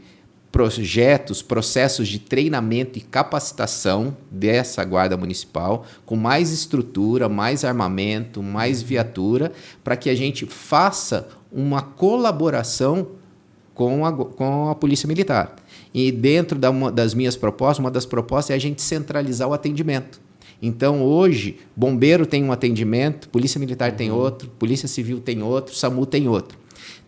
projetos, processos de treinamento e capacitação dessa Guarda Municipal, com mais estrutura, mais armamento, mais viatura, para que a gente faça uma colaboração com a Polícia Militar. E dentro das minhas propostas, uma das propostas é a gente centralizar o atendimento. Então, hoje, bombeiro tem um atendimento, Polícia Militar tem outro, Polícia Civil tem outro, SAMU tem outro.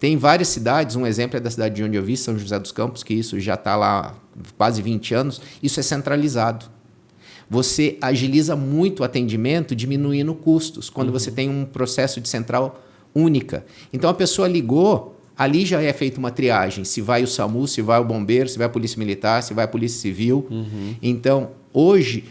Tem várias cidades, um exemplo é da cidade de onde eu vi, São José dos Campos, que isso já está lá há quase 20 anos, isso é centralizado. Você agiliza muito o atendimento, diminuindo custos. Quando você tem um processo de central única. Então a pessoa ligou, ali já é feita uma triagem. Se vai o SAMU, se vai o bombeiro, se vai a polícia militar, se vai a polícia civil. Então, hoje...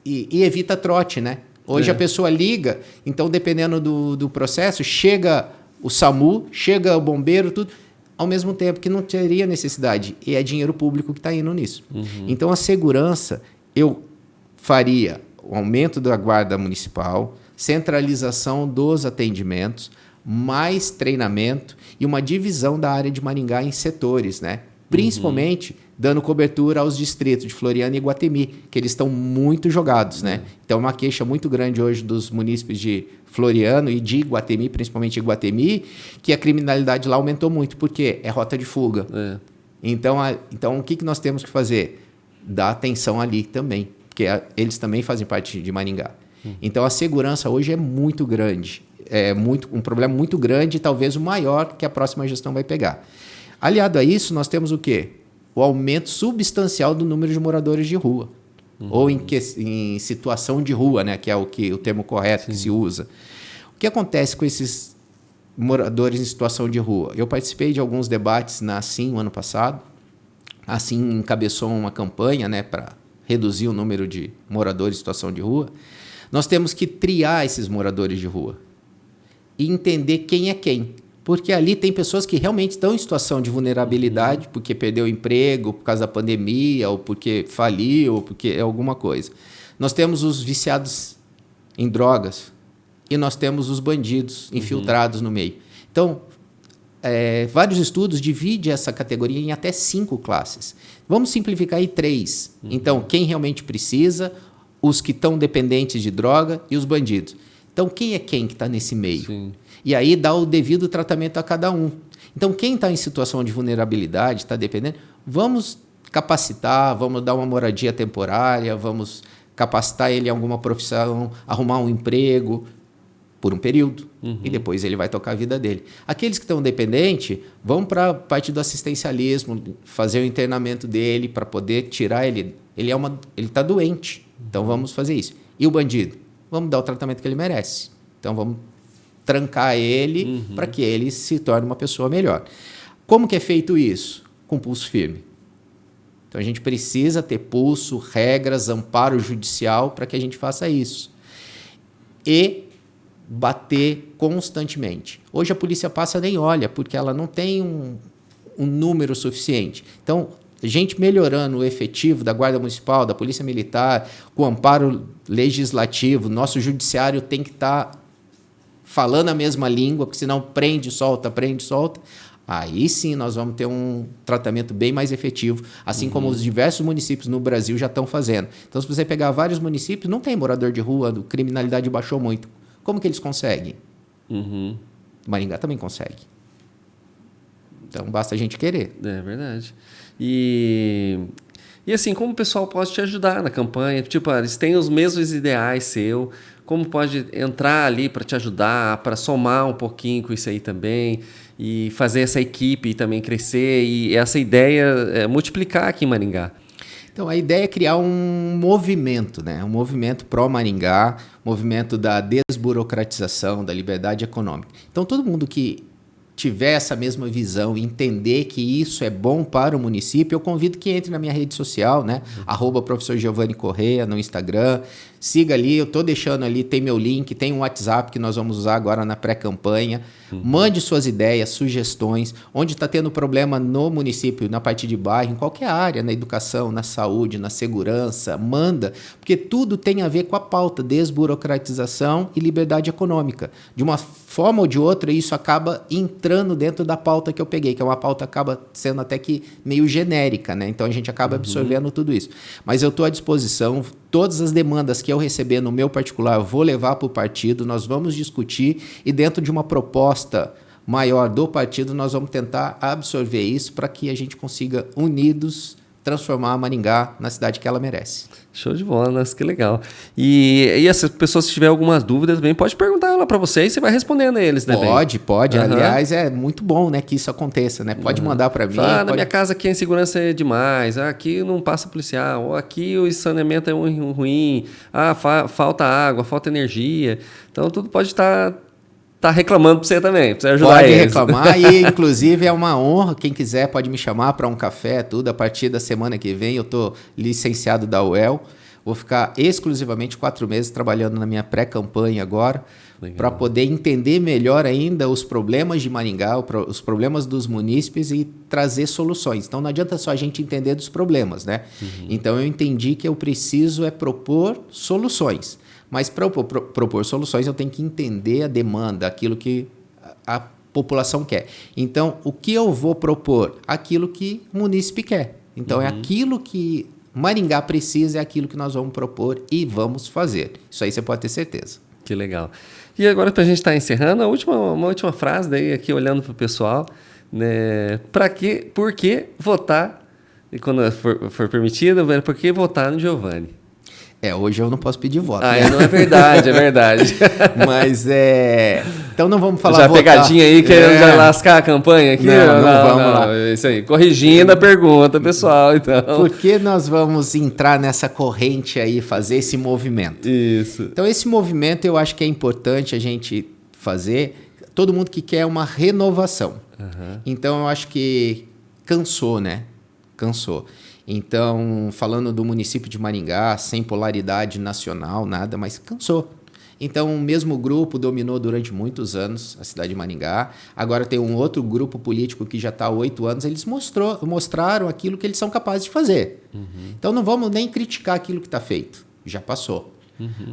E evita trote, né? Hoje a pessoa liga, então dependendo do processo, chega o SAMU, chega o bombeiro, tudo, ao mesmo tempo que não teria necessidade. E é dinheiro público que está indo nisso. Então a segurança, eu faria o aumento da guarda municipal, centralização dos atendimentos, mais treinamento e uma divisão da área de Maringá em setores, né? Principalmente dando cobertura aos distritos de Floriano e Iguatemi, que eles estão muito jogados, né? Então, uma queixa muito grande hoje dos munícipes de Floriano e de Iguatemi, principalmente Iguatemi, que a criminalidade lá aumentou muito, porque é rota de fuga. Então, o que nós temos que fazer? Dar atenção ali também, porque eles também fazem parte de Maringá. Então, a segurança hoje é muito grande, um problema muito grande e talvez o maior que a próxima gestão vai pegar. Aliado a isso, nós temos o quê? O aumento substancial do número de moradores de rua. Ou em situação de rua, né? Que é o termo correto que se usa. O que acontece com esses moradores em situação de rua? Eu participei de alguns debates na Assim, o ano passado. A Assim encabeçou uma campanha, né, para reduzir o número de moradores em situação de rua. Nós temos que triar esses moradores de rua e entender quem é quem. Porque ali tem pessoas que realmente estão em situação de vulnerabilidade, porque perdeu o emprego, por causa da pandemia, ou porque faliu, ou porque é alguma coisa. Nós temos os viciados em drogas e nós temos os bandidos infiltrados no meio. Então, vários estudos dividem essa categoria em até 5 classes. Vamos simplificar em 3. Então, quem realmente precisa, os que estão dependentes de droga e os bandidos. Então, quem é quem que está nesse meio? Sim. E aí dá o devido tratamento a cada um. Então, quem está em situação de vulnerabilidade, está dependendo, vamos capacitar, vamos dar uma moradia temporária, vamos capacitar ele em alguma profissão, arrumar um emprego por um período, e depois ele vai tocar a vida dele. Aqueles que estão dependentes, vão para a parte do assistencialismo, fazer o internamento dele para poder tirar ele. Ele está doente, então vamos fazer isso. E o bandido? Vamos dar o tratamento que ele merece. Então, vamos trancar ele para que ele se torne uma pessoa melhor. Como que é feito isso? Com pulso firme. Então, a gente precisa ter pulso, regras, amparo judicial para que a gente faça isso. E bater constantemente. Hoje a polícia passa nem olha, porque ela não tem um número suficiente. Então, a gente melhorando o efetivo da Guarda Municipal, da Polícia Militar, com o amparo legislativo, nosso judiciário tem que estar falando a mesma língua, porque senão prende, solta, aí sim nós vamos ter um tratamento bem mais efetivo, assim como os diversos municípios no Brasil já estão fazendo. Então, se você pegar vários municípios, não tem morador de rua, a criminalidade baixou muito. Como que eles conseguem? Maringá também consegue. Então, basta a gente querer. É verdade. E assim, como o pessoal pode te ajudar na campanha? Tipo, eles têm os mesmos ideais seu. Como pode entrar ali para te ajudar, para somar um pouquinho com isso aí também e fazer essa equipe também crescer e essa ideia multiplicar aqui em Maringá? Então, a ideia é criar um movimento, né? Um movimento pró-Maringá, movimento da desburocratização, da liberdade econômica. Então, todo mundo que tiver essa mesma visão e entender que isso é bom para o município, eu convido que entre na minha rede social, né? @professor Giovanni Correia no Instagram. Siga ali, eu estou deixando ali, tem meu link, tem um WhatsApp que nós vamos usar agora na pré-campanha. Mande suas ideias, sugestões, onde está tendo problema no município, na parte de bairro, em qualquer área, na educação, na saúde, na segurança, manda, porque tudo tem a ver com a pauta desburocratização e liberdade econômica. De uma forma ou de outra, isso acaba entrando dentro da pauta que eu peguei, que é uma pauta que acaba sendo até que meio genérica, né? Então a gente acaba absorvendo tudo isso. Mas eu estou à disposição, todas as demandas que eu receber no meu particular, eu vou levar para o partido, nós vamos discutir e dentro de uma proposta maior do partido, nós vamos tentar absorver isso para que a gente consiga, unidos, transformar a Maringá na cidade que ela merece. Show de bola, nossa, que legal. E se as pessoas tiverem algumas dúvidas, também pode perguntar lá para você e você vai respondendo a eles, né? Pode. Aliás, é muito bom, né, que isso aconteça, né? Pode mandar para mim. Na minha casa aqui a insegurança é demais. Aqui não passa policial. Aqui o saneamento é ruim. Falta água, falta energia. Então tudo pode estar tá reclamando para você também, para você ajudar Pode eles. reclamar e, inclusive, é uma honra. Quem quiser pode me chamar para um café, tudo. A partir da semana que vem, eu estou licenciado da UEL. Vou ficar exclusivamente 4 meses trabalhando na minha pré-campanha agora, para poder entender melhor ainda os problemas de Maringá, os problemas dos munícipes e trazer soluções. Então, não adianta só a gente entender dos problemas, né? Então, eu entendi que eu preciso propor soluções. Mas para propor soluções, eu tenho que entender a demanda, aquilo que a população quer. Então, o que eu vou propor? Aquilo que o munícipe quer. Então, é aquilo que Maringá precisa, é aquilo que nós vamos propor e vamos fazer. Isso aí você pode ter certeza. Que legal. E agora, para a gente estar encerrando, uma última frase daí, aqui olhando para o pessoal, né? Por que votar, e quando for permitido, por que votar no Giovanni? Hoje eu não posso pedir voto. Né? Não é verdade, é verdade. Mas então não vamos falar já votar. Pegadinha aí, querendo já lascar a campanha aqui? Não vamos lá. Isso aí, corrigindo a pergunta, pessoal. Então. Por que nós vamos entrar nessa corrente aí, fazer esse movimento? Isso. Então, esse movimento eu acho que é importante a gente fazer. Todo mundo que quer uma renovação. Então, eu acho que cansou, né? Cansou. Então, falando do município de Maringá, sem polaridade nacional, nada, mas cansou. Então, o mesmo grupo dominou durante muitos anos a cidade de Maringá. Agora tem um outro grupo político que já está há 8 anos. Eles mostraram aquilo que eles são capazes de fazer. Então, não vamos nem criticar aquilo que está feito. Já passou.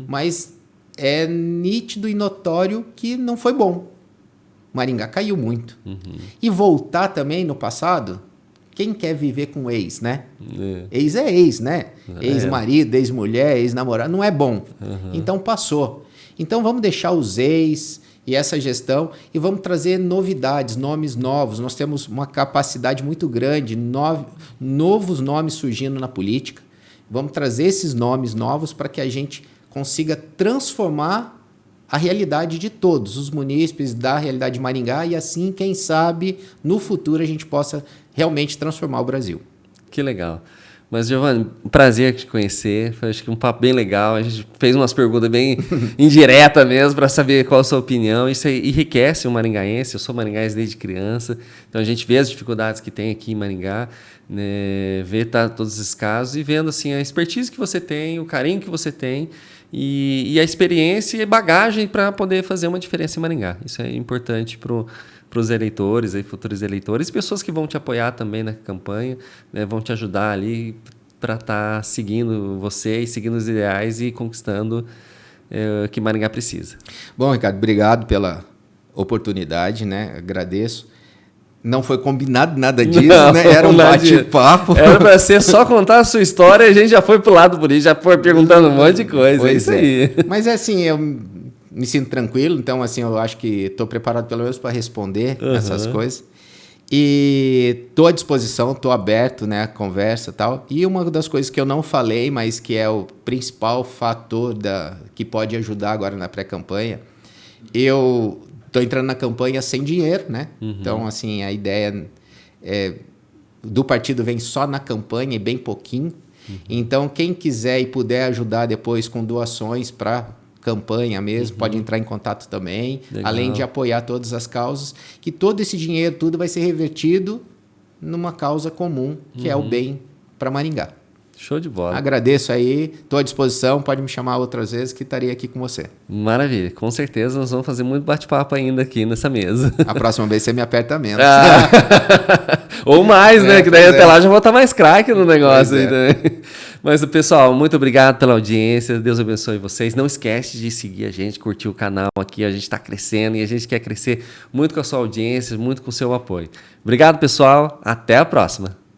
Mas é nítido e notório que não foi bom. Maringá caiu muito. E voltar também no passado... Quem quer viver com ex, né? Ex é ex, né? Ex-marido, ex-mulher, ex-namorado. Não é bom. Então, passou. Então, vamos deixar os ex e essa gestão e vamos trazer novidades, nomes novos. Nós temos uma capacidade muito grande, novos nomes surgindo na política. Vamos trazer esses nomes novos para que a gente consiga transformar a realidade de todos os munícipes da realidade de Maringá e assim, quem sabe, no futuro a gente possa realmente transformar o Brasil. Que legal. Mas, Giovanni, um prazer te conhecer. Foi, acho que um papo bem legal. A gente fez umas perguntas bem indiretas mesmo para saber qual a sua opinião. Isso aí enriquece o maringaense. Eu sou maringaense desde criança. Então, a gente vê as dificuldades que tem aqui em Maringá, né? Vê todos esses casos e vendo assim, a expertise que você tem, o carinho que você tem e a experiência e bagagem para poder fazer uma diferença em Maringá. Isso é importante para os eleitores, aí, futuros eleitores, pessoas que vão te apoiar também na campanha, né, vão te ajudar ali para estar seguindo você e seguindo os ideais e conquistando o que Maringá precisa. Bom, Ricardo, obrigado pela oportunidade, né? Agradeço. Não foi combinado nada disso, né? Era um bate-papo. Era para ser só contar a sua história e a gente já foi pro lado político, já foi perguntando um monte de coisa. Pois é isso aí. Mas assim, eu me sinto tranquilo, então assim, eu acho que estou preparado pelo menos para responder essas coisas. E estou à disposição, estou aberto, né, à conversa e tal. E uma das coisas que eu não falei, mas que é o principal fator que pode ajudar agora na pré-campanha, eu estou entrando na campanha sem dinheiro, né? Então, assim, a ideia do partido vem só na campanha e bem pouquinho. Então, quem quiser e puder ajudar depois com doações para campanha mesmo, pode entrar em contato também, Legal. Além de apoiar todas as causas, que todo esse dinheiro, tudo vai ser revertido numa causa comum, que é o bem para Maringá. Show de bola. Agradeço aí, estou à disposição, pode me chamar outras vezes que estarei aqui com você. Maravilha, com certeza nós vamos fazer muito bate-papo ainda aqui nessa mesa. A próxima vez você me aperta menos. Ou mais, né? Que daí até lá já vou estar mais craque no negócio. Pois é. Também. Mas, pessoal, muito obrigado pela audiência. Deus abençoe vocês. Não esquece de seguir a gente, curtir o canal aqui. A gente está crescendo e a gente quer crescer muito com a sua audiência, muito com o seu apoio. Obrigado, pessoal. Até a próxima.